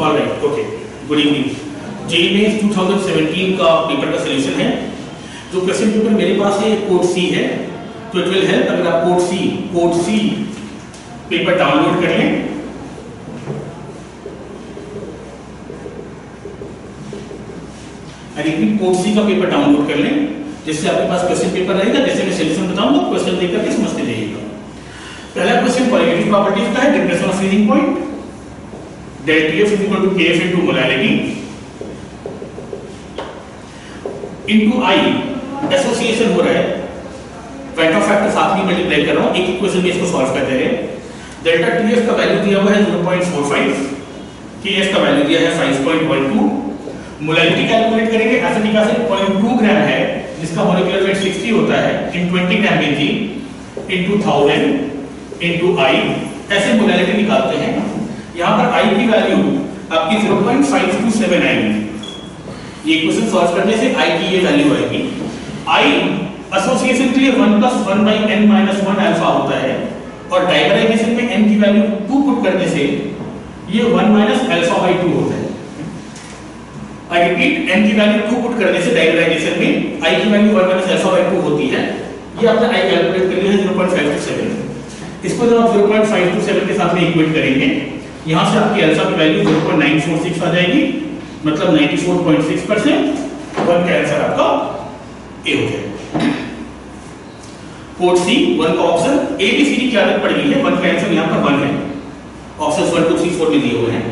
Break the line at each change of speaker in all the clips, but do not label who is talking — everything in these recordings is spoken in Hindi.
Alright, okay, good evening. JEE Mains 2017 का पेपर का सॉल्यूशन है। जो क्वेश्चन पेपर मेरे पास है कोड सी है, तो इट विल हेल्प अगर आप कोड सी पेपर डाउनलोड कर लें। कोड सी का पेपर डाउनलोड कर लें, जिससे आपके पास क्वेश्चन पेपर रहेगा, जैसे मैं सॉल्यूशन बताऊंगा क्वेश्चन देख करके समझते जाइएगा। पहला क्वेश्चन क्वालिटेटिव प्रॉपर्टीज का है, depression of freezing point, del TF is equal to KF into molality into I, association हो रहा है, वेक्टर फैक्टर साथ में मल्टीप्लाई कर रहा हूं, एक इक्वेशन में इसको सॉल्व करते हैं। डेल्टा TF का वैल्यू दिया हुआ है 0.45, KF का वैल्यू दिया है 5.12, मोलैलिटी कैलकुलेट करेंगे। एसिटिक एसिड 0.2 ग्राम है, जिसका मॉलिक्यूलर वेट 60 होता है, इन 20 ग्राम Kg into 1000 into I, ऐसे मोलैलिटी निकालते हैं। यहाँ पर I की वैल्यू आपकी 0.527 आएगी। ये क्वेश्चन सॉल्व करने से I की ये वैल्यू आएगी। I एसोसिएशन के लिए 1+1/n-1 अल्फा होता है, और डाइवराइजेशन में n की वैल्यू 2 पुट करने से ये 1 - अल्फा/2 होता है। आई रिपीट, n की वैल्यू 2 पुट करने से डाइवराइजेशन में I की वैल्यू 1 - अल्फा/2 होती है। ये आपने I कैलकुलेट कर लिया है 0.527। इसको जब आप 0.527 के साथ में इक्वेट करेंगे, यहां से आपकी अल्फा की वैल्यू 0.946 आ जाएगी, मतलब 94.6%। वन का आंसर आपका ए हो जाएगा। कोड सी 1 का option A B C D की आदत पड़ गई है, 1 का आंसर यहां पर 1 है। ऑप्शंस 1 2 3 4 में दिए हुए हैं।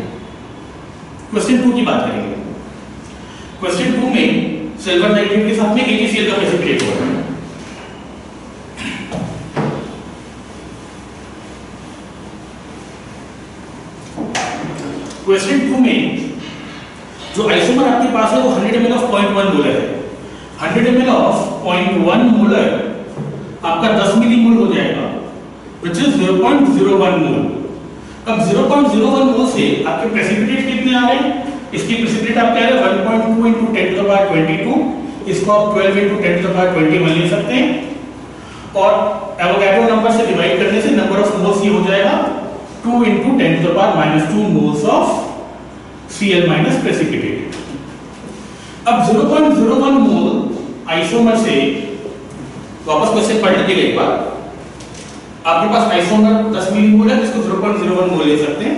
क्वेश्चन 2 की बात करेंगे। क्वेश्चन 2 में सिल्वर नाइट्रेट के साथ में AgCl का प्रेसिपिटेट हो रहा है। क्वेश्चन 2 में जो आइसोमर आपके पास है वो 100 ml ऑफ 0.1 मोलर है। 100 ml ऑफ 0.1 मोलर आपका 10 मिलीमोल हो जाएगा, which is 0.01 मोल। अब 0.01 मोल से आपके प्रेसिपिटेट कितने आ रहे हैं? इसकी प्रेसिपिटेट आप कह रहे हैं 1.2 into 10⁻22, इसको आप 12 into 10⁻21 ले सकते हैं, और एवोगाड्रो नंबर से डिवाइड करने से नंबर ऑफ मोल्स ये हो जाएगा 2 into 10⁻2 moles of Cl minus precipitate। अब 0.01 मोल आइसोमर से वापस क्वेश्चन पढ़ लीजिएगा एक बार। आपके पास आइसोमर 10 मिलीमोल है, जिसको 0.01 मोल ले सकते हैं।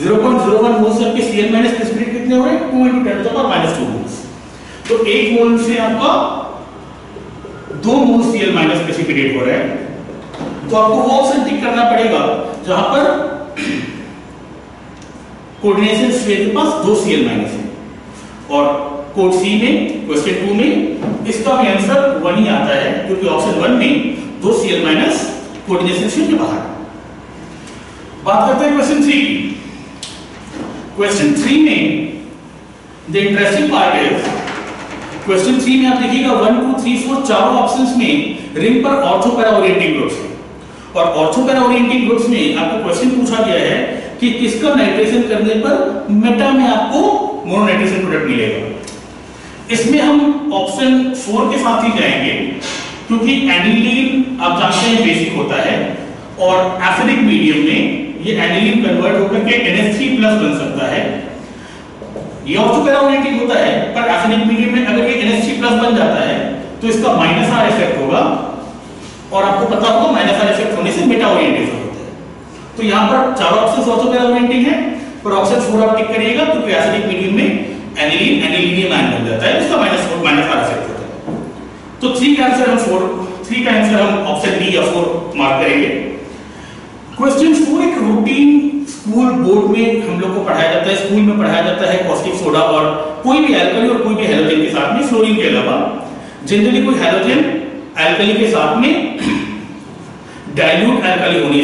0.01 मोल से आपके Cl minus precipitate कितने हो रहे हैं? 2 into 10⁻2 moles। तो 1 मोल से आपका 2 मोल Cl minus precipitate हो रहा है। तो आपको वो ऑप्शन टिक करना पड़ेगा जहां पर कोऑर्डिनेशन स्फीयर के पास 2 Cl माइनस है, और कोड सी में क्वेश्चन 2 में इसका भी आंसर 1 ही आता है, क्योंकि ऑप्शन 1 में 2 Cl माइनस कोऑर्डिनेशन स्फीयर के बाहर। बात करते हैं क्वेश्चन 3 की। क्वेश्चन 3 में the interesting part is, question 3 में आप देखिएगा 1 2 3 4 चारों ऑप्शंस में रिंग पर ऑर्थो-पैरा ओरिएंटिंग ग्रुप्स है, और ऑर्थो-पैरा ओरिएंटिंग ग्रुप्स में आपको क्वेश्चन पूछा गया है कि किसका नाइट्रेशन करने पर मेटा में आपको मोनोनाइट्रेशन प्रोडक्ट मिलेगा। इसमें हम ऑप्शन 4 के साथ ही जाएंगे, क्योंकि एनिलीन आप जानते हैं बेसिक होता है, और एसिडिक मीडियम में ये एनिलीन कन्वर्ट होकर के NH3+ बन सकता है। ये ऑर्थो-पैरा ओरिएंटिंग होता है, पर एसिडिक मीडियम में अगर ये NH3+ बन जाता है तो इसका -R इफेक्ट होगा, और आपको पता होगा -R इफेक्ट होने से मेटा ओरिएंटेशन होता है। तो यहाँ पर चारों ऑप्शंस ऑर्थो-पैरा ओरिएंटिंग है, पर ऑप्शन 4 आप टिक करिएगा, क्योंकि एसिडिक मीडियम में एनिलीनियम आयन बन जाता है, इसका -R इफेक्ट होता है। तो 3 का आंसर हम ऑप्शन डी या 4 मार्क करेंगे। क्वेश्चन 4 एक रूटीन स्कूल बोर्ड में हम लोग को पढ़ाया जाता है, स्कूल में पढ़ाया जाता है कॉस्टिक सोडा और कोई भी एल्कली और कोई भी हैलोजन के साथ में, फ्लोरीन के अलावा जनरली कोई हैलोजन एल्कली के साथ में डाइल्यूट एल्कली होने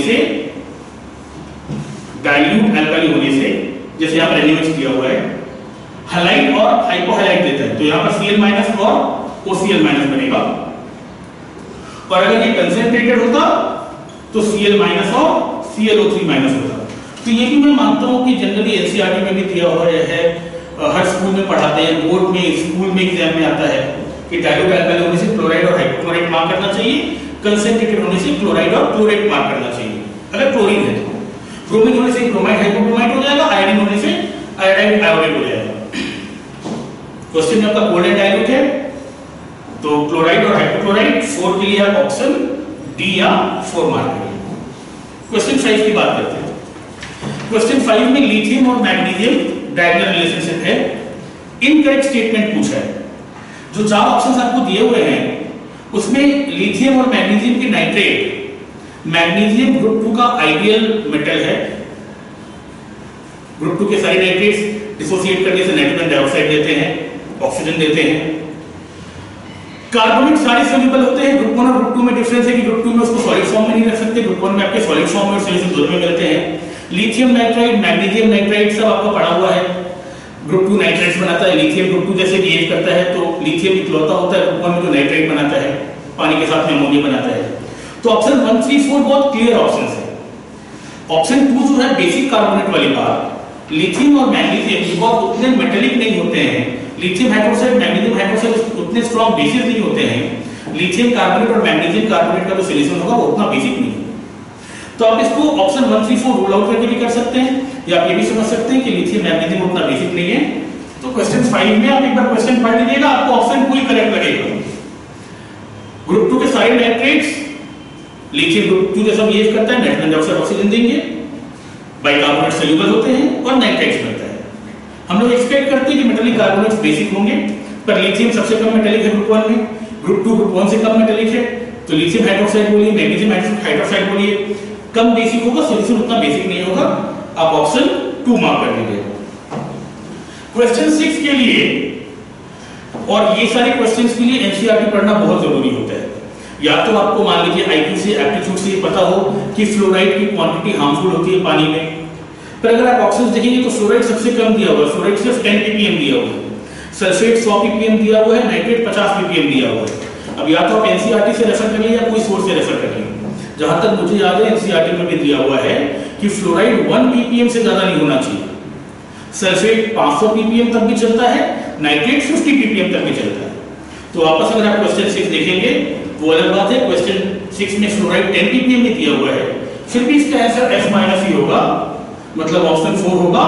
से जैसे यहां पर एनिमेट किया हुआ है, हैलाइड और हाइपोहैलाइड देता है, तो यहां पर Cl- और OCl- बनेगा। और अगर ये कंसंट्रेटेड होता तो Cl- और ClO3- होता। तो ये भी मैं मानता हूं कि जनरली एनसीईआरटी में भी दिया हुआ है, हर स्कूल में पढ़ाते हैं, बोर्ड में, स्कूल में एग्जाम में आता है कि डाइल्यूट एल्कली होने से क्लोराइड और हाइपोक्लोराइड मार्क करना चाहिए, कंसंट्रेटेड होने से क्लोराइड और क्लोरेट मार्क करना चाहिए अगर क्लोरीन है तो। ब्रोमीन होने से ब्रोमाइड हाइपोब्रोमाइड हो जाएगा, आयोडीन होने से आयोडाइड आयोडेट हो जाएगा। क्वेश्चन में आपका कोल्ड एंड डाइल्यूट है, तो क्लोराइड और हाइपोक्लोराइड 4 के लिए आप ऑप्शन डी या 4 मार्क करिए। क्वेश्चन 5 की बात करते हैं। क्वेश्चन 5 में लिथियम और मैग्नीशियम डायगोनल रिलेशनशिप है, इनकरेक्ट स्टेटमेंट पूछा है। जो 4 ऑप्शंस आपको दिए हुए हैं उसमें लिथियम और मैग्नीशियम के नाइट्रेट, मैग्नीशियम ग्रुप 2 का आइडियल मेटल है, ग्रुप 2 के सारे नाइट्रेट्स डिसोसिएट करने से नाइट्रोजन डाइऑक्साइड देते हैं, ऑक्सीजन देते हैं। कार्बोनेट सारे सोल्यूबल होते हैं, ग्रुप 1 और ग्रुप 2 में डिफरेंस है कि ग्रुप 2 में उसको सॉलिड फॉर्म में नहीं रख सकते, ग्रुप 1 में आपके सॉलिड फॉर्म में और सॉल्यूशन दोनों में मिलते हैं। लिथियम नाइट्राइड, मैग्नीशियम नाइट्राइड सब आपको पढ़ा हुआ है, ग्रुप 2 नाइट्राइड्स बनाता है, लिथियम ग्रुप 2 जैसे बिहेव करता है, तो लिथियम इकलौता होता है ग्रुप 1 में जो नाइट्राइड बनाता है, पानी के साथ में अमोनिया बनाता है। तो ऑप्शन 1, 3, 4 बहुत क्लियर ऑप्शंस है। ऑप्शन 2 जो है बेसिक कार्बोनेट वाली बात, लिथियम और मैग्नीशियम बहुत उतने मेटेलिक नहीं होते हैं, लिथियम हाइड्रोक्साइड मैग्नीशियम हाइड्रोक्साइड उतने स्ट्रॉन्ग बेसिस नहीं होते हैं, लिथियम कार्बोनेट और मैग्नीशियम कार्बोनेट का जो सॉल्यूशन होगा वो उतना बेसिक नहीं है। तो आप इसको ऑप्शन 1, 3, 4 रूल आउट करके भी कर सकते हैं, या आप ये भी समझ सकते हैं कि लिथियम मैग्नीशियम उतना बेसिक नहीं है। तो क्वेश्चन 5 में आप एक बार क्वेश्चन पढ़ लीजिएगा, आपको ऑप्शन कोई करेक्ट लगेगा। ग्रुप 2 के सारे नाइट्रेट्स लिथियम ग्रुप 2 जैसा बिहेव करता है, नाइट्रोजन डाइऑक्साइड ऑक्सीजन देंगे, बाइकार्बोनेट सोल्यूबल होते हैं और नाइट्राइड्स बनता है। हम लोग एक्सपेक्ट करते हैं कि मेटेलिक कार्बोनेट्स बेसिक होंगे, पर लिथियम सबसे कम मेटेलिक है ग्रुप 1 में, ग्रुप 2 ग्रुप 1 से कम मेटेलिक है, तो लिथियम हाइड्रोक्साइड बोलिए, मैग्नीशियम हाइड्रोक्साइड बोलिए, कम बेसिक होगा, सॉल्यूशन उतना बेसिक नहीं होगा। आप ऑप्शन 2 मार्क कर दीजिए। क्वेश्चन 6 के लिए, और ये सारे क्वेश्चंस के लिए एनसीईआरटी पढ़ना बहुत जरूरी होता है। या तो आपको मान लीजिए आईक्यू से, एप्टीट्यूड से पता हो कि फ्लोराइड की क्वांटिटी हार्मफुल होती है पानी में, पर अगर आप ऑप्शंस देखेंगे तो फ्लोराइड सबसे कम दिया हुआ है, फ्लोराइड सिर्फ 10 ppm दिया हुआ है, सल्फेट 100 ppm दिया हुआ है, नाइट्रेट 50 ppm दिया हुआ है। अब या तो आप एनसीईआरटी से रेफर करिए या कोई सोर्स से रेफर करिए। जहां तक मुझे याद है एनसीईआरटी में भी दिया हुआ है कि फ्लोराइड 1 ppm से ज्यादा नहीं होना चाहिए, सल्फेट 500 ppm तक भी चलता है, नाइट्रेट 50 ppm तक भी चलता है। तो वापस अगर आप क्वेश्चन 6 देखेंगे वो अलग बात है, क्वेश्चन 6 में फ्लोराइड 10 ppm में दिया हुआ है, फिर भी इसका आंसर F- ही होगा, मतलब ऑप्शन 4 होगा,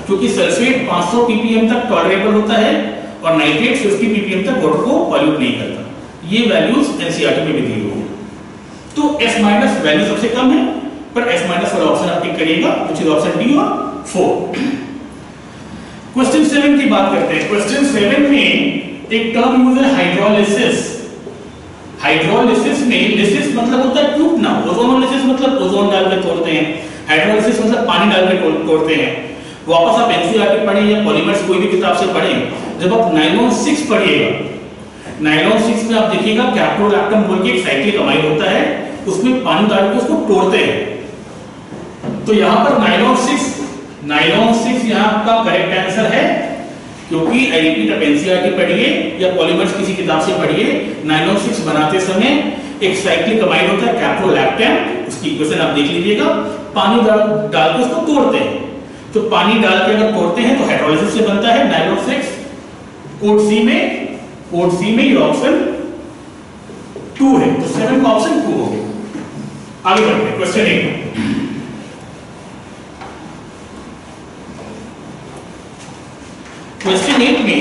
क्योंकि सल्फेट 500 ppm तक टॉलरेबल होता है और नाइट्रेट 50 ppm तक वाटर को पॉल्यूट नहीं करता। ये वैल्यूज एनसीईआरटी में भी दी हुई है। तो F- वैल्यू सबसे कम है, पर F- वाला ऑप्शन आप टिक करिएगा, which is ऑप्शन डी और 4। क्वेश्चन 7 की बात करते हैं। क्वेश्चन 7 में एक टर्म यूज है हाइड्रोलिसिस। हाइड्रोलिसिस में लिसिस मतलब होता है टूटना, ओजोनोलिसिस मतलब ओजोन डाल के तोड़ते हैं, हाइड्रोलिसिस मतलब पानी डाल के तोड़ते हैं। वापस आप एनसीईआरटी पढ़ें या पॉलीमर्स कोई भी किताब से पढ़ें, जब आप नायलॉन 6 पढ़िएगा, नायलॉन 6 में आप देखिएगा कैप्रोलैक्टम बोल के एक साइक्लिक अमाइड होता है, उसमें पानी डाल के उसको तोड़ते हैं। तो यहां पर नायलॉन 6 यहां आपका करेक्ट आंसर है, क्योंकि आई रिपीट आप एनसीईआरटी पढ़िए या पॉलीमर्स किसी किताब से पढ़िए, नायलॉन 6 बनाते समय एक साइक्लिक अमाइड होता है कैप्रोलैक्टम, उसकी इक्वेशन आप देख लीजिएगा, पानी डाल के उसको तोड़ते हैं। तो पानी डाल के अगर तोड़ते हैं तो हाइड्रोलिसिस से बनता है नायलॉन 6। कोड सी में ये ऑप्शन 2 है, तो 7 का ऑप्शन 2 हो गया। आगे बढ़ते हैं क्वेश्चन 8। क्वेश्चन 8 में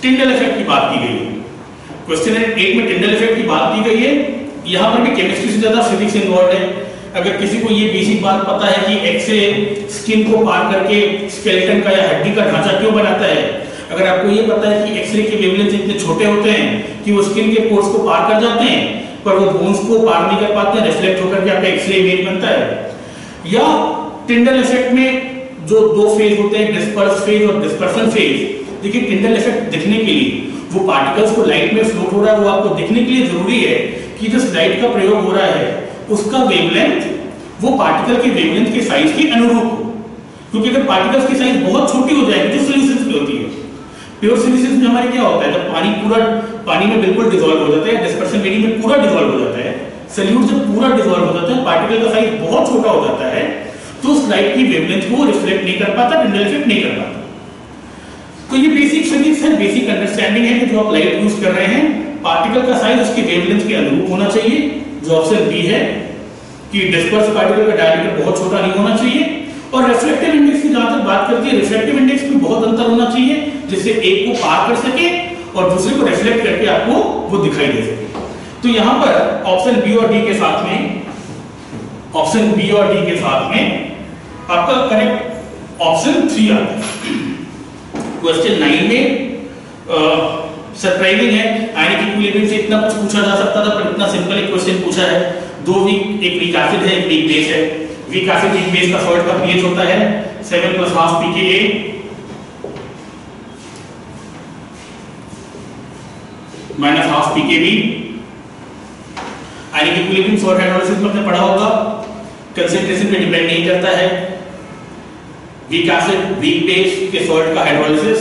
टिंडल इफेक्ट की बात की गई है। क्वेश्चन 8 में टिंडल इफेक्ट की बात की गई है। यहां पर भी केमिस्ट्री से ज्यादा फिजिक्स इन्वॉल्व है। अगर किसी को ये बेसिक बात पता है कि एक्सरे स्किन को पार करके स्केलेटन का या हड्डी का ढांचा क्यों बनाता है, अगर आपको ये पता है कि एक्सरे के वेवलेंथ इतने छोटे होते हैं कि वो स्किन के पोर्स को पार कर जाते हैं पर वो बोन्स को पार नहीं कर पाते हैं, रिफ्लेक्ट होकर के आपका एक्सरे इमेज बनता है। या टिंडल इफेक्ट में जो 2 फेज होते हैं, डिस्पर्स फेज और डिस्पर्सन फेज। देखिए टिंडल इफेक्ट दिखने के लिए वो पार्टिकल्स को लाइट में फ्लोट हो रहा है, वो आपको दिखने के लिए जरूरी है कि जिस लाइट का प्रयोग हो रहा है उसका वेवलेंथ वो पार्टिकल के वेवलेंथ के साइज के अनुरूप हो, क्योंकि अगर पार्टिकल्स की साइज बहुत छोटी हो जाएगी जो सॉल्यूशंस में होती है, प्योर सॉल्यूशंस में हमारे क्या होता है, जब पानी में बिल्कुल डिसॉल्व हो जाता है, डिस्पर्शन मीडियम में पूरा डिसॉल्व हो जाता है, सॉल्यूट जब पूरा डिसॉल्व हो जाता है, पार्टिकल का साइज बहुत छोटा हो जाता है, तो उस लाइट की वेवलेंथ को रिफ्लेक्ट नहीं कर पाता, टिंडल इफेक्ट नहीं कर पाता। तो ये बेसिक फिजिक्स है, बेसिक अंडरस्टैंडिंग है कि जो आप लाइट यूज कर रहे हैं पार्टिकल का साइज उसकी वेवलेंथ के अनुरूप होना चाहिए, जो ऑप्शन बी है कि डिस्पर्स पार्टिकल का डायमीटर बहुत छोटा नहीं होना चाहिए, और रिफ्लेक्टिव इंडेक्स की जहां तक बात करती है, रिफ्लेक्टिव इंडेक्स में बहुत अंतर होना चाहिए जिससे एक को पार कर सके और दूसरे को रिफ्लेक्ट करके आपको वो दिखाई दे सके। तो यहां पर ऑप्शन बी और डी के साथ में, ऑप्शन बी और डी के साथ में आपका करेक्ट ऑप्शन 3 आता है। क्वेश्चन 9 में सरप्राइजिंग है, आयनिक इक्विलिब्रियम से इतना कुछ पूछा जा सकता था, पर इतना सिंपल एक क्वेश्चन पूछा है। दो वीक, एक वीक एसिड है, एक वीक बेस है। वीक एसिड वीक बेस का सॉल्ट का पीएच होता है 7 + ½ pKa -½ pKb। Ionic equilibrium salt hydrolysis में आपने पढ़ा होगा, कंसंट्रेशन पे डिपेंड नहीं करता है। वीक एसिड वीक बेस के सॉल्ट का हाइड्रोलिसिस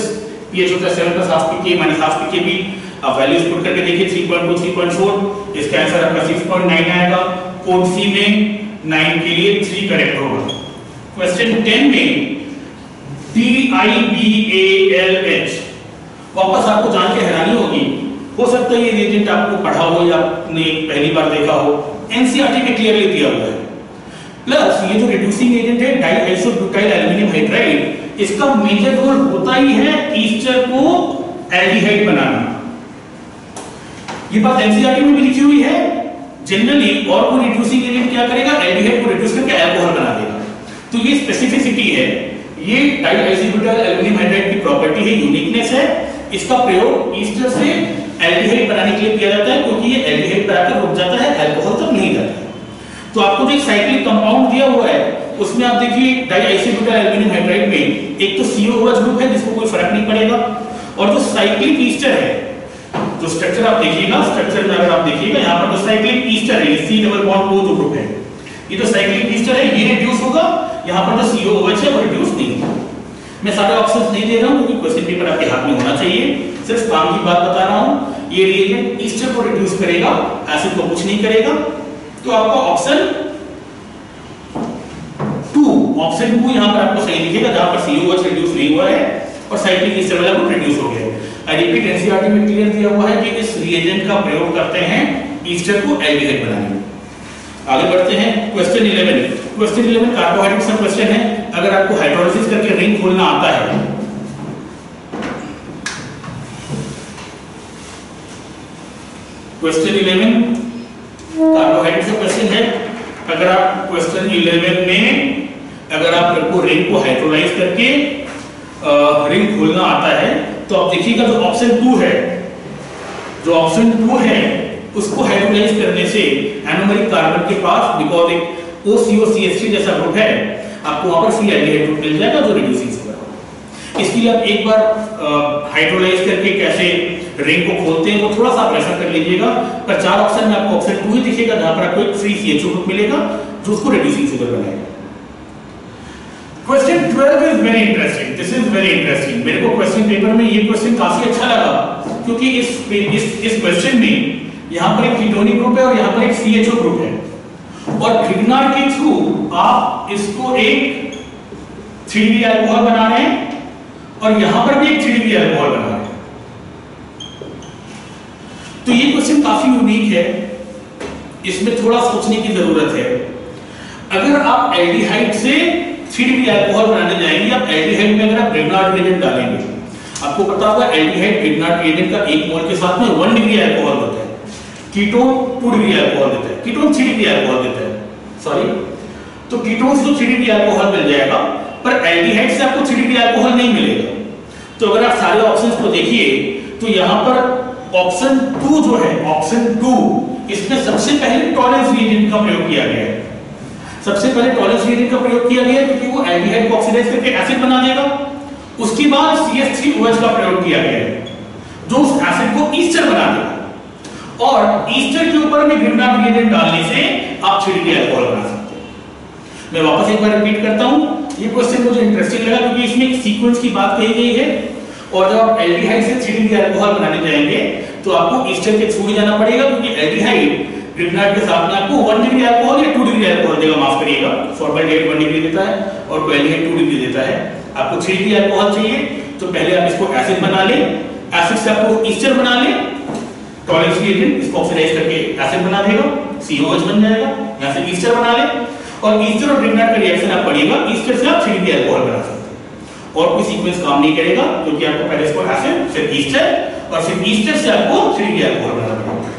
पीएच होता है 7 + ½ pKa -½ pKb। अब वैल्यूज पुट करके देखिए 3.2 3.4, इसका आंसर आपका 6.9 आएगा। कोड सी में 9 के लिए 3 करेक्ट होगा। क्वेश्चन 10 में TiBALH, वापस आपको जान के हैरानी होगी, हो सकता है ये रिएजेंट आपको पढ़ा हो या आपने पहली बार देखा हो, एनसीईआरटी में क्लियरली दिया हुआ है। प्लस ये जो रिड्यूसिंग एजेंट है डाइआइसोब्यूटाइल एल्युमिनियम हाइड्राइड, इसका मेजर रोल होता ही है ईस्टर को एल्डिहाइड बनाना। ये बात एनसीईआरटी में भी लिखी हुई है। जनरली और कोई रिड्यूसिंग एजेंट क्या करेगा, एल्डिहाइड को रिड्यूस करके अल्कोहल बना देगा। तो ये स्पेसिफिसिटी है, ये डाइआइसोब्यूटाइल एल्युमिनियम हाइड्राइड की प्रॉपर्टी है, यूनिकनेस है। इसका प्रयोग ईस्टर से एल्डिहाइड बनाने के लिए किया जाता है, क्योंकि ये एल्डिहाइड पर आकर रुक जाता है, अल्कोहल तक नहीं जाता है। तो आपको जो एक साइक्लिक कंपाउंड दिया हुआ है, उसमें आप देखिए डाइआइसोब्यूटाइल एल्युमिनियम हाइड्राइड में एक तो COOH ग्रुप है जिसको कोई फर्क नहीं पड़ेगा, और जो साइक्लिक ईस्टर है, जो स्ट्रक्चर आप देखिएगा, स्ट्रक्चर में अगर आप देखिएगा यहाँ पर जो साइक्लिक ईस्टर है, C डबल बॉन्ड O जो ग्रुप है, ये जो साइक्लिक ईस्टर है ये रिड्यूस होगा, यहाँ पर जो COOH है वो रिड्यूस नहीं होगा। मैं सारे ऑप्शंस नहीं दे रहा हूँ क्योंकि क्वेश्चन पेपर आपके हाथ में होना चाहिए, सिर्फ काम की बात बता रहा हूँ। ये रिएजेंट ईस्टर को रिड्यूस करेगा, एसिड को कुछ नहीं करेगा। तो आपका ऑप्शन 2 यहाँ पर आपको सही दिखेगा, जहां पर COOH रिड्यूस नहीं हुआ है और साइक्लिक ईस्टर वाला ग्रुप रिड्यूस हो गया है। आई रिपीट, एनसीईआरटी में क्लियर दिया हुआ है कि इस रिएजेंट का प्रयोग करते हैं ईस्टर को एल्डिहाइड बनाने में। आगे बढ़ते हैं क्वेश्चन 11। क्वेश्चन 11 कार्बोहाइड्रेट का क्वेश्चन है। अगर आपको हाइड्रोलिसिस करके रिंग खोलना आता है, क्वेश्चन 11 कार्बोहाइड्रेट का क्वेश्चन है। अगर आप क्वेश्चन 11 में अगर आपको रिंग को हाइड्रोलाइज करके रिंग खोलना आता है, तो आप देखिएगा जो ऑप्शन 2 है, जो ऑप्शन 2 है उसको हाइड्रोलाइज करने से एनोमरिक कार्बन के पास, बिकॉज एक OCOCH3 जैसा ग्रुप है, आपको वहां पर फ्री एल्डिहाइड ग्रुप मिल जाएगा जो रिड्यूसिंग से बना। इसके लिए आप एक बार हाइड्रोलाइज करके कैसे रिंग को खोलते हैं वो थोड़ा सा आप ऐसा कर लीजिएगा, पर 4 ऑप्शन में आपको ऑप्शन 2 ही दिखेगा, जहां पर आपको एक फ्री CHO ग्रुप मिलेगा जो उसको रिड्यूसिंग शुगर बनाएगा। Question 12 is very interesting, this is very interesting. मेरे को क्वेश्चन पेपर में ये क्वेश्चन काफी अच्छा लगा, क्योंकि इस क्वेश्चन में यहाँ पर एक कीटोनिक ग्रुप है और यहाँ पर एक CHO ग्रुप है, और ग्रिग्नार्ड के थ्रू आप इसको एक 3D अल्कोहल बना रहे हैं और यहाँ पर भी एक 3D अल्कोहल बना रहे हैं। तो ये क्वेश्चन काफी यूनिक है, इसमें थोड़ा सोचने की जरूरत है। अगर आप एल्डिहाइड से 3D अल्कोहल बनाने जाएंगे, आप एल्डिहाइड में अगर आप ग्रिग्नार्ड रिएजेंट डालेंगे, आपको पता होगा एल्डिहाइड ग्रिग्नार्ड रिएजेंट का 1 मोल के साथ में 1 डिग्री अल्कोहल होता है, कीटोन 2 डिग्री अल्कोहल देता है, कीटोन 3 डिग्री अल्कोहल देता है, सॉरी। तो कीटोन से तो 3 डिग्री अल्कोहल मिल जाएगा, पर एल्डिहाइड से आपको 3 डिग्री अल्कोहल नहीं मिलेगा। तो अगर आप सारे ऑप्शंस को देखिए तो यहाँ पर ऑप्शन 2 जो है, ऑप्शन 2, इसमें सबसे पहले टॉलेंस रिएजेंट का प्रयोग किया गया है। सबसे पहले टॉलेंस रिएजेंट का प्रयोग किया गया है क्योंकि वो एल्डिहाइड को ऑक्सीडाइज करके एसिड बना देगा। उसके बाद CH3OH का प्रयोग किया गया है जो उस एसिड को ईस्टर बना देगा, और ईस्टर के ऊपर में ग्रिग्नार्ड रिएजेंट डालने से आप 3D अल्कोहल बना सकते हैं। मैं वापस एक बार रिपीट करता हूं, ये क्वेश्चन मुझे इंटरेस्टिंग लगा क्योंकि इसमें एक सीक्वेंस की बात कही गई है, और जब आप एल्डिहाइड से 3D अल्कोहल बनाने जाएंगे तो आपको ईस्टर के थ्रू ही जाना पड़ेगा, क्योंकि एल्डिहाइड ग्रिग्नार्ड के साथ में आपको 1 डिग्री अल्कोहल या 2 डिग्री अल्कोहल देगा, माफ करिएगा, फॉर्मल्डिहाइड 1 डिग्री देता है और एल्डिहाइड 2 डिग्री देता है। आपको 3 डिग्री अल्कोहल चाहिए, तो पहले आप इसको एसिड बना लें, एसिड से आपको ईस्टर बना लें, टॉलेंस रिएजेंट इसको ऑक्सीडाइज करके एसिड बना देगा। COH बन जाएगा, यहाँ से ईस्टर बना ले, और ईस्टर और ग्रिग्नार्ड का रिएक्शन आप पढ़िएगा, ईस्टर से आप 3D अल्कोहल बना सकते हैं, और कोई सीक्वेंस काम नहीं करेगा क्योंकि आपको पहले इसको एसिड फिर ईस्टर और फिर ईस्टर से आपको 3D अल्कोहल बनाना पड़ेगा।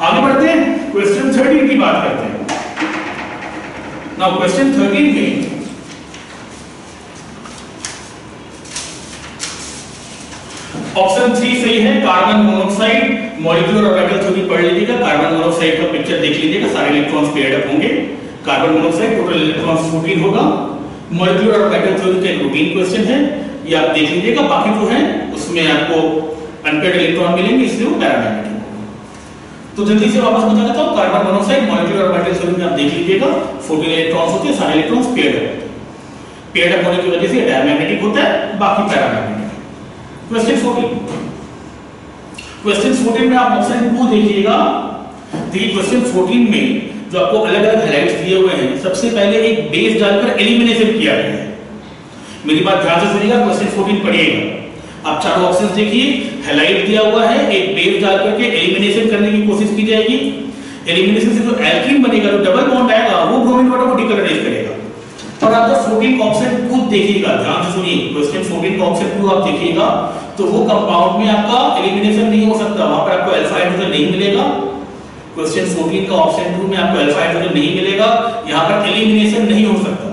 आगे बढ़ते हैं, क्वेश्चन 13 की बात करते हैं। नाउ क्वेश्चन 13 में ऑप्शन 3 सही है, carbon monoxide. Molecular orbital theory पढ़ लीजिएगा, कार्बन मोनोऑक्साइड का पिक्चर देख लीजिएगा, सारे इलेक्ट्रॉन्स पेयर्ड अप होंगे। कार्बन मोनोऑक्साइड टोटल इलेक्ट्रॉन्स 14 होगा। मॉलिक्यूलर ऑर्बिटल थ्योरी का एक रूटीन क्वेश्चन है, ये आप देख लीजिएगा। बाकी जो है उसमें आपको अनपेयर्ड इलेक्ट्रॉन मिलेंगे, इसलिए वो पैरामैग्नेटिक होगा। तो जल्दी से वापस बता देता हूं, carbon monoxide molecular orbital theory में आप देख लीजिएगा 14 इलेक्ट्रॉन्स होते हैं, सारे इलेक्ट्रॉन्स पेयर्ड अप होते हैं। पेयर्ड अप होने की वजह से डायमैग्नेटिक होता है, बाकी पैरामैग्नेटिक। क्वेश्चन 14 में आप ऑप्शन 2 देखिएगा। देखिए क्वेश्चन 14 में जो आपको अलग अलग हाइलाइट्स दिए हुए हैं, सबसे पहले एक बेस डालकर एलिमिनेशन किया गया है। मेरी बात ध्यान से सुनिएगा, क्वेश्चन 14 पढ़िएगा। आप चारों ऑप्शंस देखिए, हाइलाइट दिया हुआ है, एक बेस डाल करके एलिमिनेशन करने की कोशिश की जाएगी। एलिमिनेशन से जो एल्कीन बनेगा, जो डबल बॉन्ड आएगा, वो ब्रोमीन वाटर को डिकलराइज करेगा। और आप जब 14 ऑप्शन 2 देखिएगा, ध्यान से सुनिए, क्वेश्चन 14 का ऑप्शन 2 आप देखिएगा तो वो कंपाउंड में आपका एलिमिनेशन नहीं हो सकता, वहां पर आपको अल्फा हाइड्रोजन नहीं मिलेगा। क्वेश्चन 14 का ऑप्शन 2 में आपको अल्फा हाइड्रोजन नहीं मिलेगा, यहां पर एलिमिनेशन नहीं हो सकता,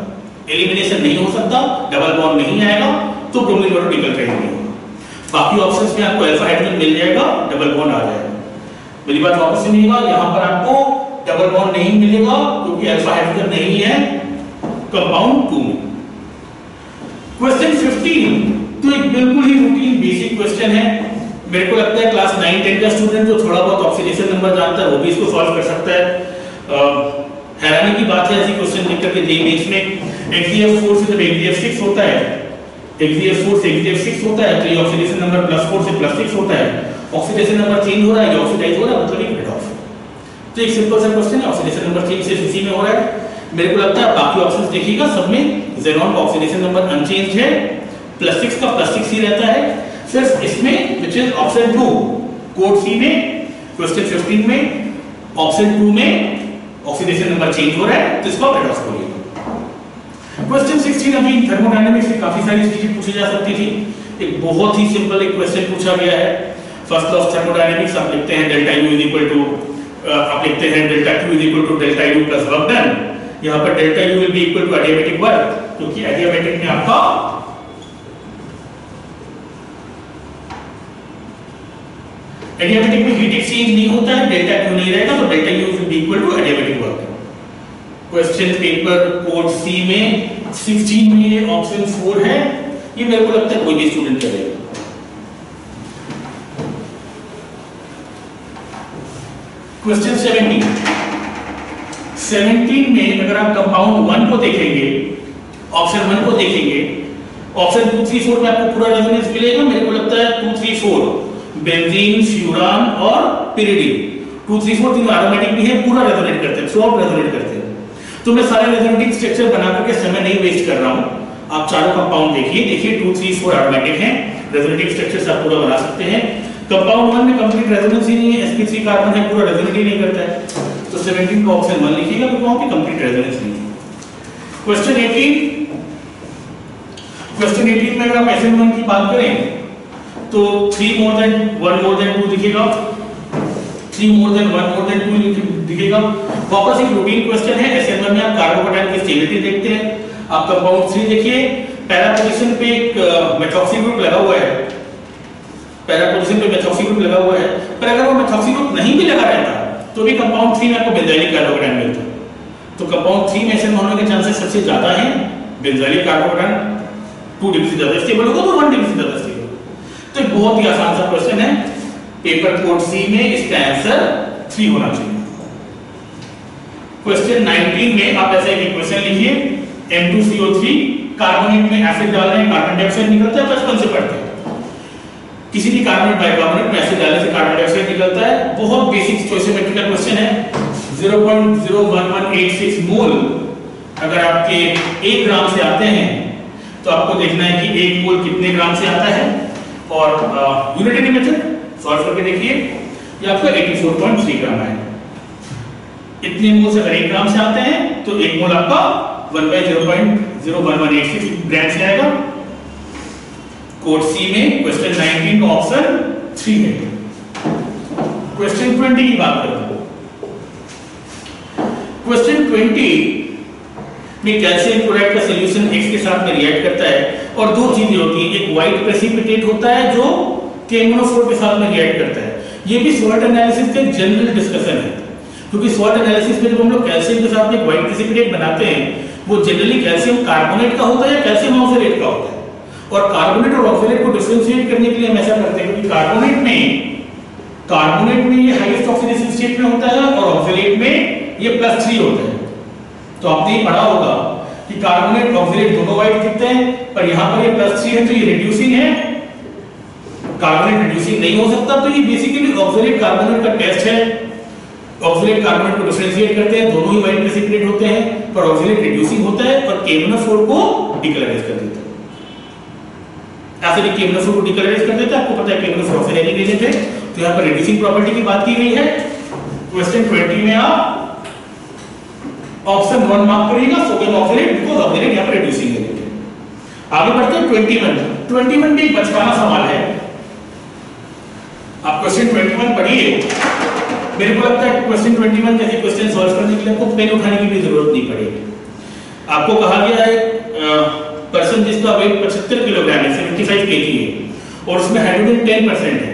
एलिमिनेशन नहीं हो सकता, डबल बॉन्ड नहीं आएगा, तो ब्रोमीन वाटर डिकलराइज नहीं होगा। बाकी ऑप्शंस में आपको अल्फा हाइड्रोजन मिल जाएगा, डबल बॉन्ड आ जाएगा। मेरी बात वापस सुनिएगा, यहां पर आपको डबल बॉन्ड नहीं मिलेगा क्योंकि अल्फा हाइड्रोजन नहीं है कंपाउंड 2 में। क्वेश्चन 15 तो एक बिल्कुल ही रूटीन बेसिक क्वेश्चन है। मेरे को लगता है क्लास 9-10 का स्टूडेंट जो थोड़ा बहुत ऑक्सीडेशन नंबर जानता है वो भी इसको सॉल्व कर सकता है। हैरानी की बात है ऐसी क्वेश्चन देख करके जेईई में XeF4 से जब XeF6 होता है, XeF4 से XeF6 होता है तो ये ऑक्सीडेशन नंबर +4 से +6 होता है। ऑक्सीडेशन नंबर चेंज हो रहा है, ये ऑक्सीडाइज हो रहा है, मतलब ये रिडॉक्स। तो एक सिंपल सा क्वेश्चन है, ऑक्सीडेशन नंबर चेंज से CC में हो रहा है। मेरे को लगता है बाकी ऑप्शंस देखिएगा, सब में ज़ेनॉन का ऑक्सीडेशन नंबर अनचेंज्ड है, +6 का +6 ही रहता है। सिर्फ इसमें which is option 2 code C में क्वेश्चन 15 में ऑप्शन 2 में ऑक्सीडेशन नंबर चेंज हो रहा है, तो इसको रिडॉक्स बोलिए। क्वेश्चन 16 अभी थर्मोडायनामिक्स से काफी सारी चीजें पूछी जा सकती थी। एक बहुत ही सिंपल एक क्वेश्चन पूछा गया है, फर्स्ट लॉ ऑफ थर्मोडायनामिक्स। आप लिखते हैं डेल्टा U इक्वल टू, आप लिखते हैं delta Q equal to delta U plus work done. यहाँ पर delta U will be equal to adiabatic work, क्योंकि एडियाबैटिक में आपका एडियाबैटिक में हीट एक्सचेंज नहीं होता है, डेल्टा Q नहीं रहेगा, तो delta U will be equal to adiabatic work. Question paper code C में 16 में ये ऑप्शन 4 है, ये मेरे को लगता है कोई भी स्टूडेंट करेगा। क्वेश्चन 17 में अगर आप कंपाउंड 1 को देखेंगे, ऑप्शन 1 को देखेंगे, ऑप्शन 2, 3, 4 में आपको पूरा रेजोनेंस मिलेगा। मेरे को लगता है 2, 3, 4 बेंजीन, फ्यूरान और पिरिडीन, 2, 3, 4 तीनों एरोमेटिक भी है, पूरा रेजोनेट करते हैं, थ्रू रेजोनेट करते हैं। तो मैं सारे रेजोनेटिंग स्ट्रक्चर बना करके समय नहीं वेस्ट कर रहा हूं, आप चारों कंपाउंड देखिए 2, 3, 4 एरोमेटिक हैं, रेजोनेटिंग स्ट्रक्चर आप पूरा बना सकते हैं। कंपाउंड 1 में कंप्लीट रेजोनेंस ही नहीं है, sp3 कार्बन है, पूरा रेजोनेट ही नहीं करता है, तो 17 का ऑप्शन 1 लिखिएगा क्योंकि वहां पे कंप्लीट रेजोनेंस नहीं है। क्वेश्चन 18 में अगर आप SN1 की बात करें तो 3 मोर देन 1 मोर देन 2 दिखेगा, 3 मोर देन 1 मोर देन 2 दिखेगा। वापस एक रूटीन क्वेश्चन है, SN1 में आप कार्बोकेटाइन की स्टेबिलिटी देखते हैं। आप कंपाउंड 3 देखिए, पैरा पोजीशन पे एक मेथॉक्सी ग्रुप लगा हुआ है, पैरा पोजीशन पे मेथॉक्सी ग्रुप लगा हुआ है, पर अगर वो मेथॉक्सी ग्रुप नहीं भी लगा रहता तो भी कंपाउंड 3 में आपको बेंजाइलिक कार्बोकेटाइन मिलता। तो कंपाउंड 3 में SN होने के चांसेस सबसे ज्यादा हैं, बेंजाइलिक कार्बोकेटाइन 2 डिग्री से ज्यादा स्टेबल होगा तो 1 डिग्री से ज्यादा स्टेबल। तो बहुत ही आसान सा क्वेश्चन है, पेपर कोड सी में इसका आंसर 3 होना चाहिए। क्वेश्चन 19 में आप ऐसा एक इक्वेशन लिखिए, M2CO3 कार्बोनेट में एसिड डाल रहे हैं, कार्बन डाइऑक्साइड निकलता है, बचपन से पढ़ते हैं। किसी भी कार्बोनेट बाइकार्बोनेट में एसिड डालने से कार्बन डाइऑक्साइड निकलता है, बहुत बेसिक स्टोइचियोमेट्रिक क्वेश्चन है। 0.01186 मोल अगर आपके 1 ग्राम से आते हैं तो आपको देखना है कि 1 मोल कितने ग्राम से आता है, और यूनिटरी मेथड सॉल्व करके देखिए, ये आपका 84.3 ग्राम है। इतने मोल्स अगर 1 ग्राम से आते हैं तो 1 मोल आपका 1/0.0118 ग्राम से आएगा। कोड सी में क्वेश्चन 19 का ऑप्शन 3 है। क्वेश्चन 20 की बात करते हैं। क्वेश्चन 20 में कैल्शियम क्लोराइड का सॉल्यूशन X के साथ में रिएक्ट करता है और दो चीजें होती हैं, एक व्हाइट प्रेसिपिटेट होता है जो KMnO4 के साथ में रिएक्ट करता है। ये भी स्वॉट एनालिसिस का जनरल डिस्कशन है, क्योंकि स्वॉट एनालिसिस में जब हम लोग कैल्शियम के साथ में व्हाइट प्रेसिपिटेट बनाते हैं वो जनरली कैल्शियम कार्बोनेट का होता है या कैल्शियम ऑक्सलेट का होता है। और कार्बोनेट और ऑक्सलेट को डिफरेंशिएट करने के लिए हम ऐसा करते हैं, क्योंकि कार्बोनेट में ये हाईएस्ट ऑक्सीडेशन स्टेट में होता है और ऑक्सलेट में ये +3 होता है। तो आपने पढ़ा होगा कि कार्बोनेट ऑक्सलेट दोनों व्हाइट दिखते हैं, पर यहां पर ये +3 है तो ये रिड्यूसिंग है, कार्बोनेट रिड्यूसिंग नहीं हो सकता। तो ये बेसिकली ऑक्सलेट कार्बोनेट का टेस्ट है। ऑक्सलेट कार्बोनेट को डिफरेंशिएट करते हैं, दोनों ही व्हाइट प्रेसिपिटेट होते हैं, पर ऑक्सलेट रिड्यूसिंग होता है और KMnO4 को डिकलराइज कर देता है। ऐसे भी KMnO4 को डिकलराइज कर देता है, आपको पता है KMnO4 ऑक्सीडाइजिंग एजेंट है, तो यहां पर रिड्यूसिंग प्रॉपर्टी की बात की गई है। क्वेश्चन 20 में आप ऑप्शन 1 मार्क करिएगा, सोडियम ऑक्सलेट, बिकॉज़ ऑक्सलेट यहां पर रिड्यूसिंग एजेंट है। आगे बढ़ते हैं 21 में एक बचकाना सवाल है। आप क्वेश्चन 21 पढ़िए। मेरे को लगता है क्वेश्चन 21 जैसे क्वेश्चन सॉल्व करने के लिए आपको पेन उठाने की भी जरूरत नहीं पड़ेगी। आपको कहा गया है पर्सन जिसका वेट 75 किलोग्राम है, 75 kg है, और उसमें हाइड्रोजन 10% है।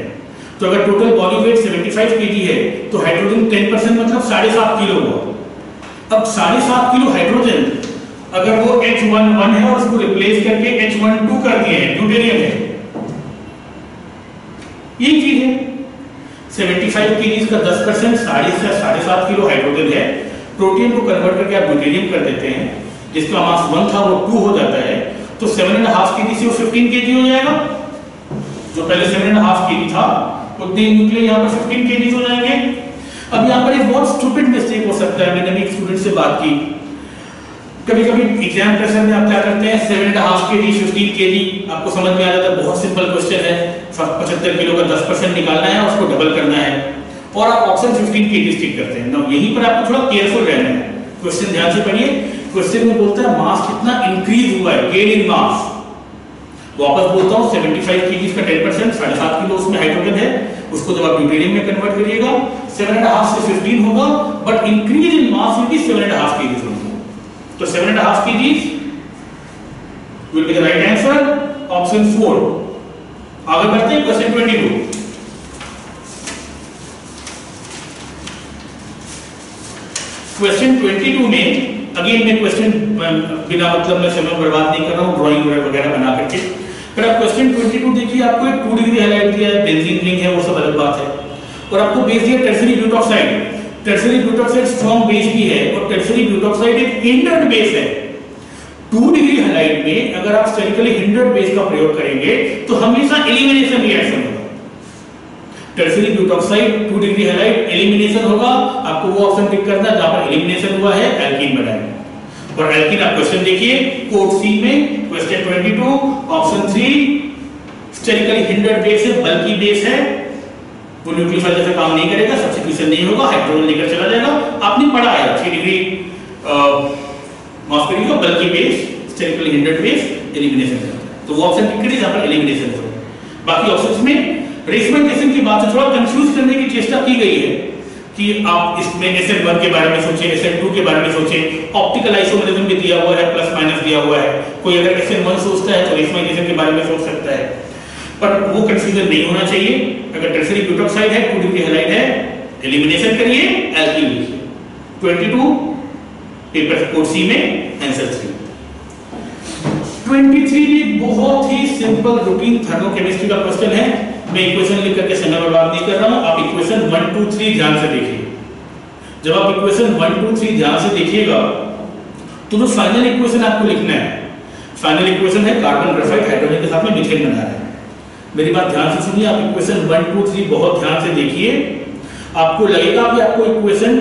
तो अगर टोटल बॉडी वेट 75 kg है तो हाइड्रोजन 10% मतलब 7.5 किलो हुआ। अब 7.5 किलो हाइड्रोजन अगर वो H11 है और उसको रिप्लेस करके H12 कर दिए हैं, ड्यूटेरियम है, ये चीज है। 75 kg का 10% 7.5 किलो हाइड्रोजन है। प्रोटीन को कन्वर्ट करके आप ड्यूटेरियम कर देते हैं, जिसका मास 1 था वो 2 हो जाता है, तो 7.5 kg से वो 15 kg हो जाएगा। जो पहले 7.5 kg था उतने न्यूक्लियस यहाँ पर 15 kg हो जाएंगे। अब यहाँ पर एक बहुत स्टूपिड मिस्टेक हो सकता है। मैंने भी एक स्टूडेंट से बात की, कभी-कभी एग्जाम प्रेशर में आप क्या करते हैं 7.5 kg 15 kg आपको समझ में आ जाता है, बहुत सिंपल क्वेश्चन है, 75 किलो का 10% निकालना है, उसको डबल करना है, और आप ऑप्शन 15 kg स्टिक करते हैं। ना यहीं पर आपको थोड़ा केयरफुल रहना है। क्वेश्चन ध्यान से पढ़िए। क्वेश्चन में बोलता है मास कितना इंक्रीज हुआ है, गेन इन मास। वापस बोलता हूं 75 kg का 10% 7.5 किलो उसमें हाइड्रोजन है, उसको जब आप ड्यूटेरियम में कन्वर्ट करिएगा 7.5 से 15 होगा, but increase in mass will be 7.5 kg होगा। तो 7.5 kg will be the right answer, option 4। आगे बढ़ते हैं क्वेश्चन 22। क्वेश्चन 22 में अगेन मैं क्वेश्चन बिना मतलब में समय बर्बाद नहीं कर रहा हूं, ड्राइंग वगैरह बना करके। फिर आप क्वेश्चन 22 देखिए, आपको एक 2 डिग्री हाइलाइट दिया है, बेंजीन रिंग है, वो सब अलग बात है, और आपको बेस दिया tertiary butoxide. Tertiary butoxide strong base भी है और टर्शियरी ब्यूटॉक्साइड एक हिंडर्ड बेस है। 2 डिग्री हाइलाइट में अगर आप स्टेरिकली हिंडर्ड बेस का प्रयोग करेंगे तो हमेशा एलिमिनेशन रिएक्शन होगा। Tertiary butoxide 2 degree highlight elimination होगा, आपको वो ऑप्शन टिक करना है जहां पर एलिमिनेशन हुआ है, एल्कीन बनाएंगे। और एल्कीन आप क्वेश्चन देखिए कोड सी में question 22 option 3 sterically hindered base है, बल्कि बेस है, वो न्यूक्लियोफाइल जैसा काम नहीं करेगा, सब्स्टिट्यूशन नहीं होगा, हाइड्रोजन लेकर चला जाएगा। आपने पढ़ा है 3 डिग्री माफ करिएगा, बल्कि base sterically hindered base elimination करता है, तो वो ऑप्शन टिक करिए जहां पर एलिमिनेशन होगा। बाकी ऑप्शंस में रेसमेंटेशन की बात से थोड़ा कंफ्यूज करने की चेष्टा की गई है कि आप इसमें SN1 के बारे में सोचें, SN2 के बारे में सोचें, ऑप्टिकल आइसोमरिज्म भी दिया हुआ है, प्लस माइनस दिया हुआ है। कोई अगर SN1 सोचता है तो रेसमेंटेशन के बारे में सोच सकता है, पर वो कंफ्यूजन नहीं होना चाहिए। अगर टर्शियरी ब्यूटॉक्साइड है, 2 डिग्री हाइलाइट है, एलिमिनेशन करिए, एल्कीन लिखिए। 22 पेपर कोड सी में आंसर 3। 23 भी बहुत ही सिंपल रूटीन थर्मोकेमिस्ट्री का क्वेश्चन है। मैं इक्वेशन लिख करके समय बर्बाद नहीं कर रहा हूं, आप इक्वेशन 1 2 3 ध्यान से देखिए। जब आप इक्वेशन 1 2 3 ध्यान से देखिएगा तो जो फाइनल इक्वेशन आपको लिखना है, फाइनल इक्वेशन है कार्बन ग्रेफाइट हाइड्रोजन के साथ में मीथेन बना रहा है। मेरी बात ध्यान से सुनिए, आप इक्वेशन 1 2 3 बहुत ध्यान से देखिए। आपको लगेगा कि आपको इक्वेशन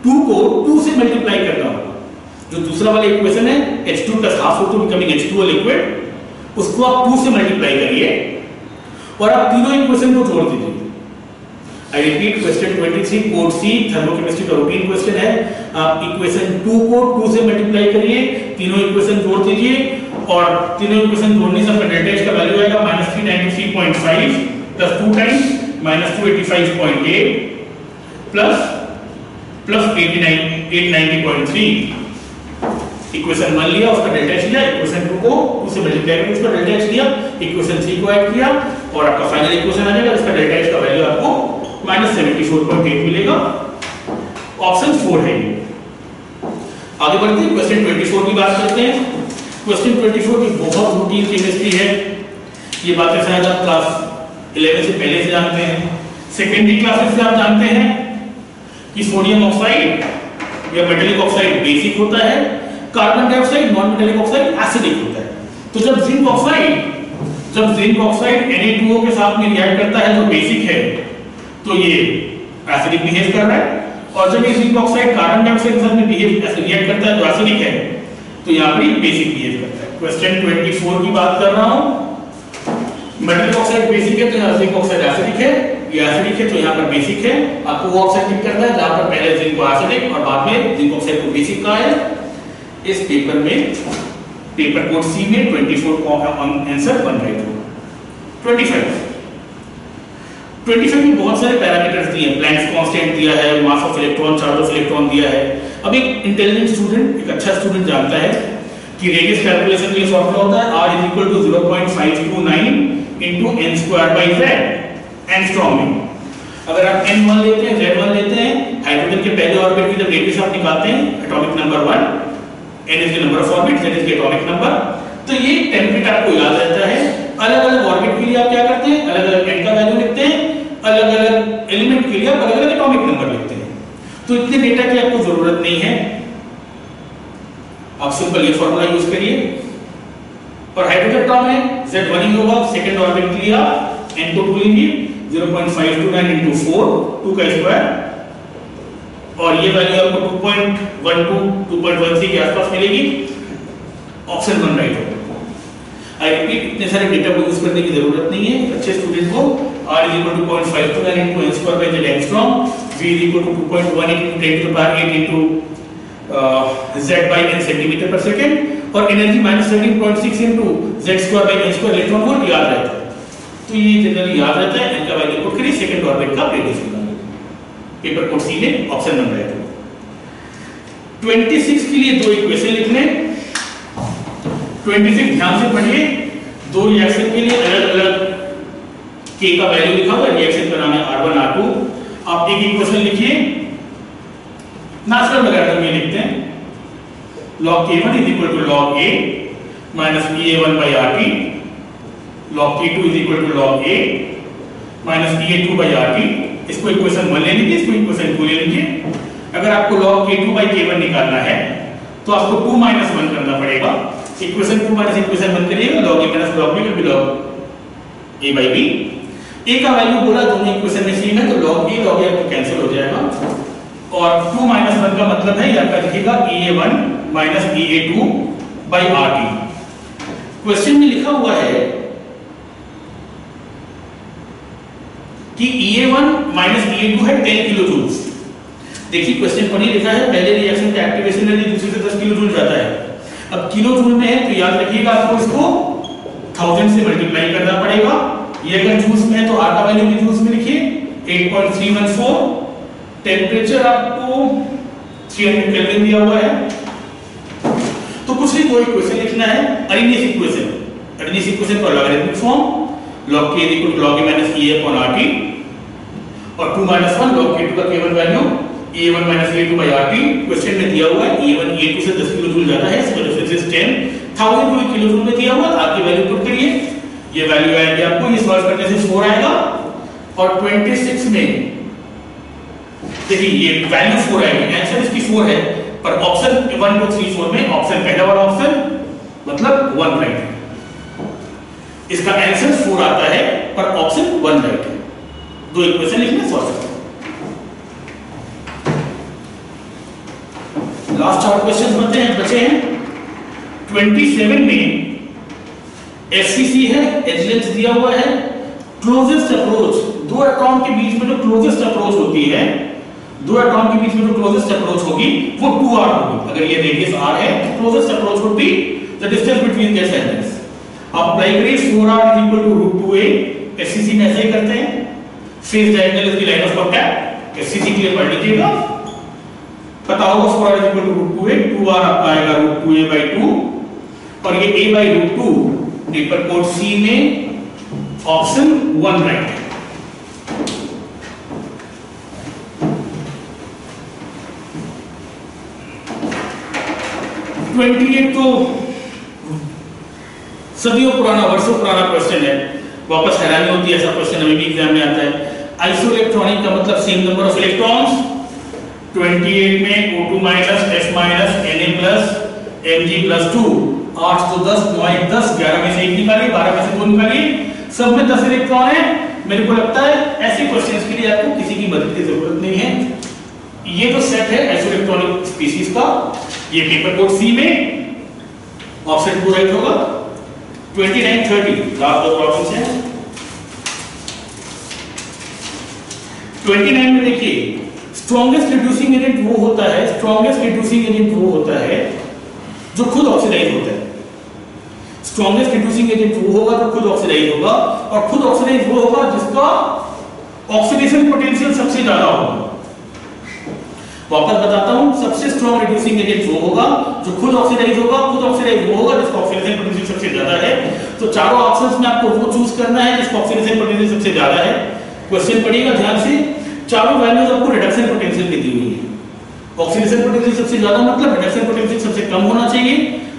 2 को 2 से मल्टीप्लाई करना होगा। जो दूसरा वाला इक्वेशन है H2 + ½ O2 becoming H2O liquid, उसको आप 2 से मल्टीप्लाई करिए और आप तीनों इक्वेशन को जोड़ दीजिए। I repeat question 23 code C thermochemistry का रूटीन क्वेश्चन है। आप इक्वेशन 2 को 2 से मल्टीप्लाई करिए, तीनों इक्वेशन जोड़ दीजिए और तीनों इक्वेशन जोड़ने से आपका डेल्टा एच का वैल्यू आएगा -393.5 प्लस 2 टाइम्स -285.8 प्लस 890.3। इक्वेशन 1 लिया, उसका डेल्टा एच लिया, इक्वेशन 2 को 2 से मल्टीप्लाई करके उसका डेल्टा एच लिया, इक्वेशन 3 को ऐड किया और आपका फाइनल इक्वेशन आ जाएगा। इसका डेल्टा एच का वैल्यू आपको -74.8 मिलेगा। ऑप्शन 4 है ये। आगे बढ़ते हैं, क्वेश्चन 24 की बात करते हैं। क्वेश्चन 24 की बहुत रूटीन केमिस्ट्री है। ये बातें शायद आप क्लास 11 से पहले से जानते हैं, सेकेंडरी क्लासेस से आप जानते हैं कि सोडियम ऑक्साइड या मेटेलिक ऑक्साइड बेसिक होता है, carbon dioxide non metallic oxide acidic होता है। तो जब जिंक ऑक्साइड Na2O के साथ में रिएक्ट करता है जो बेसिक है, तो ये एसिडिक बिहेव कर रहा है, और जब ये जिंक ऑक्साइड कार्बन डाइऑक्साइड के साथ में रिएक्ट करता है तो एसिडिक है, तो यहाँ पर बेसिक बिहेव करता है। क्वेश्चन 24 की बात कर रहा हूँ। मेटलिक ऑक्साइड बेसिक है तो यहाँ जिंक ऑक्साइड एसिडिक है, ये एसिडिक है तो यहाँ पर बेसिक है। आपको वो ऑक्साइड टिक करना है जहाँ पर पहले जिंक को एसिडिक और बाद में जिंक ऑक्साइड को बेसिक कहा है। इस पेपर में पेपर कोड सी में 24 का आंसर 1 राइट होगा। 25 में बहुत सारे पैरामीटर्स दिए हैं, प्लैंक्स कांस्टेंट दिया है, mass of electron, charge of electron दिया है। अब एक इंटेलिजेंट स्टूडेंट, एक अच्छा स्टूडेंट जानता है कि रेडियस कैलकुलेशन के लिए फॉर्मूला होता है R = 0.529 into n square by z angstrom में। अगर आप n1 लेते हैं, z1 लेते हैं, हाइड्रोजन के पहले ऑर्बिट की जब रेडियस आप निकालते हैं, atomic number 1, n is the number of orbit, z is the atomic number, तो ये टेम्पलेट आपको याद रहता है। अलग-अलग ऑर्बिट के लिए आप क्या करते हैं, अलग-अलग n का वैल्यू लिखते हैं, अलग-अलग एलिमेंट के लिए आप अलग-अलग एटॉमिक नंबर लिखते हैं। तो इतने डेटा की आपको जरूरत नहीं है, आप सिंपल ये फॉर्मूला यूज करिए। और हाइड्रोजन एटॉम है Z1 ही होगा, सेकंड ऑर्बिट के लिए आप n को 2 लेंगे, 0.529 into 4, 2 का स्क्वायर, और ये वैल्यू आपको 2.12 2.13 के आसपास मिलेगी। ऑप्शन 1 राइट होगा। आई रिपीट, इतने सारे डेटा को यूज करने की जरूरत नहीं है। अच्छे स्टूडेंट को R = 0.529 into n square by z angstrom, V = 2.18 into 10 to the power 8 into z by n centimeter per second और energy -13.6 into z square by n square electron volt याद रहता है। तो ये जनरली याद रहता है। n का वैल्यू पुट करिए, सेकंड ऑर्बिट का रेडियस निकालिए। पेपर कोड सी में ऑप्शन 1 राइट होगा। 26 के लिए दो इक्वेशन लिखने। 26 ध्यान से पढ़िए। दो रिएक्शन के लिए अलग-अलग k का वैल्यू लिखा हुआ है, रिएक्शन का नाम है R1 R2। आप एक इक्वेशन लिखिए, नेचुरल लॉगरिथम में लिखते हैं, log k1 = log a minus Ea1 by RT, log k2 = log a minus Ea2 by RT। इसको इक्वेशन 1 ले लीजिए, इसको इक्वेशन 2 ले लीजिए। अगर आपको log k2 by k1 निकालना है तो आपको 2 - 1 करना पड़ेगा। इक्वेशन 2 - इक्वेशन 1 करिएगा, log a - log b will be log a by b। a का वैल्यू बोला दोनों इक्वेशन में सेम है, तो log a आपको कैंसिल हो जाएगा और 2 - 1 का मतलब है, या लिखिएगा Ea1 minus Ea2 by RT। Question में लिखा हुआ है कि Ea1 minus Ea2 है 10 किलो जूल्स। देखिए क्वेश्चन पढ़िए, लिखा है पहले रिएक्शन का एक्टिवेशन एनर्जी दूसरे से 10 किलो जूल जाता है। अब किलो जूल में है तो याद रखिएगा आपको इसको 1000 से मल्टीप्लाई करना पड़ेगा। ये अगर जूल्स में है तो R का वैल्यू भी जूल्स में लिखिए 8.314। टेंपरेचर आपको 300 केल्विन दिया हुआ है। तो कुछ नहीं, दो इक्वेशन लिखना है। अरेनियस इक्वेशन का logarithmic form, log k = log a minus Ea upon RT और 2 - 1 log k2 का केवल value Ea1 minus Ea2 by RT। Question में दिया हुआ है Ea1 Ea2 से 10 किलो जूल जाता है, इसका डिफरेंस 10,000 को किलो जूल में दिया हुआ है। आपकी वैल्यू पुट करिए, ये वैल्यू आएगी आपको, ये सॉल्व करने से 4 आएगा। और 26 में देखिए ये वैल्यू 4 आएगी, आंसर इसकी 4 है, पर ऑप्शन 1 2 3 4 में ऑप्शन पहला वाला ऑप्शन मतलब 1 राइट है। इसका आंसर 4 आता है पर ऑप्शन 1 राइट है। दो इक्वेशन लिखना सॉल्व करना। लास्ट 4 क्वेश्चन बचे हैं। 27 में FCC है, एच लेंथ दिया हुआ है, क्लोजेस्ट अप्रोच दो एटॉम के बीच में जो क्लोजेस्ट अप्रोच होती है, दो एटॉम के बीच में जो क्लोजेस्ट अप्रोच होगी वो 2r होगी। अगर ये रेडियस r है तो closest approach would be the distance between their centres. आप अप्लाई करिए 4r √2a, FCC में ऐसे ही करते हैं। Face diagonal is the line of contact, FCC के लिए पढ़ लीजिएगा, पता होगा 4r √2a, 2r आपका आएगा √2a/2 और ये a/√2 पेपर कोड C में ऑप्शन 1 राइट है। तो सदियों पुराना, वर्षों पुराना क्वेश्चन है, वापस हैरानी होती है, ऐसा क्वेश्चन अभी भी एग्जाम में आता है। आइसोइलेक्ट्रॉनिक का मतलब सेम नंबर ऑफ इलेक्ट्रॉन्स, 28 में O2 F Na Mg+2, 8 तो 10, 9 10, 11 में से 1 निकालिए, 12 में से 2 निकालिए, सब में 10 इलेक्ट्रॉन है। मेरे को लगता है ऐसे क्वेश्चंस के लिए आपको किसी की मदद की जरूरत नहीं है। ये तो सेट है आइसोइलेक्ट्रॉनिक स्पीशीज का, ये पेपर कोड C में ऑप्शन 2 राइट होगा। 29 30 लास्ट दो प्रॉब्लम्स हैं। 29 में देखिए स्ट्रॉन्गेस्ट रिड्यूसिंग एजेंट वो होता है, स्ट्रॉन्गेस्ट रिड्यूसिंग एजेंट वो होता है जो खुद ऑक्सीडाइज होता है। स्ट्रॉन्गेस्ट रिड्यूसिंग एजेंट वो होगा जो खुद ऑक्सीडाइज होगा, और खुद ऑक्सीडाइज वो होगा जिसका ऑक्सीडेशन पोटेंशियल सबसे ज्यादा होगा। वापस बताता हूं, सबसे स्ट्रॉन्ग रिड्यूसिंग एजेंट वो होगा जो खुद ऑक्सीडाइज होगा, खुद ऑक्सीडाइज वो होगा जिसका ऑक्सीडेशन पोटेंशियल सबसे ज्यादा है। तो चारों ऑप्शंस में आपको वो चूज करना है जिसका ऑक्सीडेशन पोटेंशियल सबसे ज्यादा है। क्वेश्चन पढ़िएगा ध्यान से, चारों वैल्यूज आपको रिडक्शन पोटेंशियल की दी हुई है। ऑक्सीडेशन पोटेंशियल सबसे ज्यादा मतलब रिडक्शन पोटेंशियल सबसे कम होना चाहिए।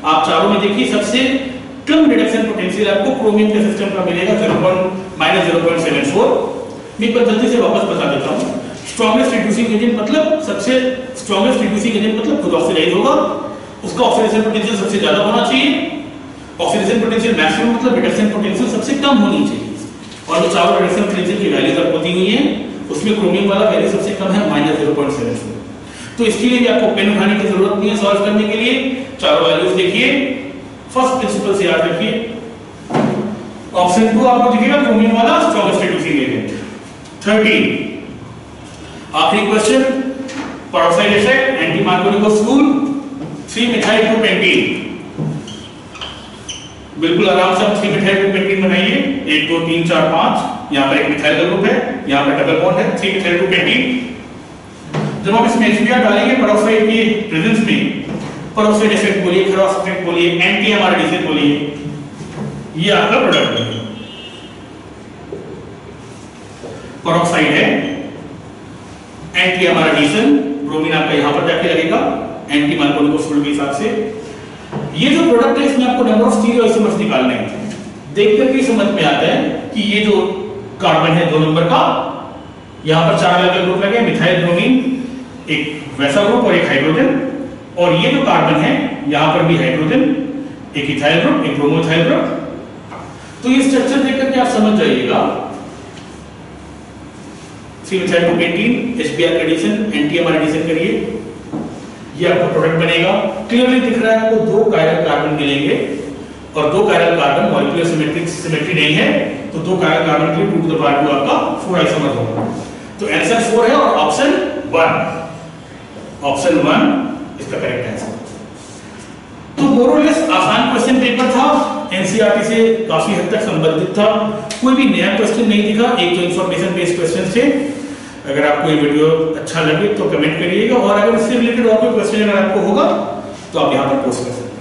आप चारों में देखिए सबसे कम रिडक्शन पोटेंशियल आपको क्रोमियम के सिस्टम का मिलेगा, -0.74। मैं एक बार जल्दी से वापस बता देता हूं। स्ट्रॉन्गेस्ट रिड्यूसिंग एजेंट मतलब सबसे स्ट्रॉन्गेस्ट रिड्यूसिंग एजेंट मतलब खुद ऑक्सीडाइज होगा, उसका ऑक्सीडेशन पोटेंशियल सबसे ज्यादा होना चाहिए। ऑक्सीडेशन पोटेंशियल मैक्सिमम मतलब रिडक्शन पोटेंशियल सबसे कम होनी चाहिए। और जो चारों रिडक्शन पोटेंशियल की वैल्यूज आपको दी हुई है उसमें क्रोमियम वाला वैल्यू सबसे कम है -0.74। तो इसके लिए भी आपको पेन उठाने की जरूरत नहीं है सॉल्व करने के लिए। चारों वैल्यूज देखिए, फर्स्ट प्रिंसिपल से याद रखिए। ऑप्शन 2 आपको दिखेगा क्रोमियम वाला स्ट्रॉन्गेस्ट रिड्यूसिंग एजेंट। 13 आखिरी question, peroxide effect, anti Markovnikov rule, 3 methyl 2 pentene. बिल्कुल आराम से 3 मिथाइल 2 पेंटीन बनाइए। 1 2 3 4 5, यहां पर एक मिथाइल का ग्रुप है, यहां पर डबल बॉन्ड है, 3 मिथाइल 2 पेंटीन। जब आप इसमें HBr डालेंगे पेरोक्साइड के प्रेजेंस में, पेरोक्साइड इफेक्ट बोलिए, क्रॉस इफेक्ट बोलिए, एंटी एमआरडीएस बोलिए, ये आपका प्रोडक्ट है। पेरोक्साइड है, एंटी एमआरडीएस, ब्रोमीन आपका यहां पर जाके लगेगा एंटी मार्कोनिकोव रूल के हिसाब से। ये जो प्रोडक्ट है इसमें आपको नंबर ऑफ स्टीरियो आइसोमर्स निकालने हैं। देख करके समझ में आता है कि ये जो कार्बन है 2 नंबर का, यहां पर 4 अलग ग्रुप लगे, मिथाइल ब्रोमीन, एक वैसा ग्रुप और एक हाइड्रोजन, और ये जो कार्बन है यहां पर भी हाइड्रोजन, एक इथाइल ग्रुप, एक ब्रोमोइथाइल ग्रुप। तो ये स्ट्रक्चर देख करके आप समझ जाइएगा। 3 methyl 2 pentene, HBr addition, anti एमआरडीएस करिए, ये आपका प्रोडक्ट बनेगा। क्लियरली दिख रहा है आपको 2 कायरल कार्बन मिलेंगे, और 2 कायरल कार्बन मॉलिक्यूलर सिमेट्री नहीं है, तो 2 कायरल कार्बन के लिए 2 to the power 2 आपका 4 आइसोमर होगा। तो आंसर 4 है और ऑप्शन 1 इसका करेक्ट आंसर। तो मोरलेस आसान क्वेश्चन पेपर था, एनसीईआरटी से काफी हद तक संबंधित था, कोई भी नया क्वेश्चन नहीं दिखा, एक तो इंफॉर्मेशन बेस्ड क्वेश्चन थे। अगर आपको ये वीडियो अच्छा लगे तो कमेंट करिएगा, और अगर इससे रिलेटेड और कोई क्वेश्चन अगर आपको होगा तो आप यहाँ पर पोस्ट कर सकते हैं।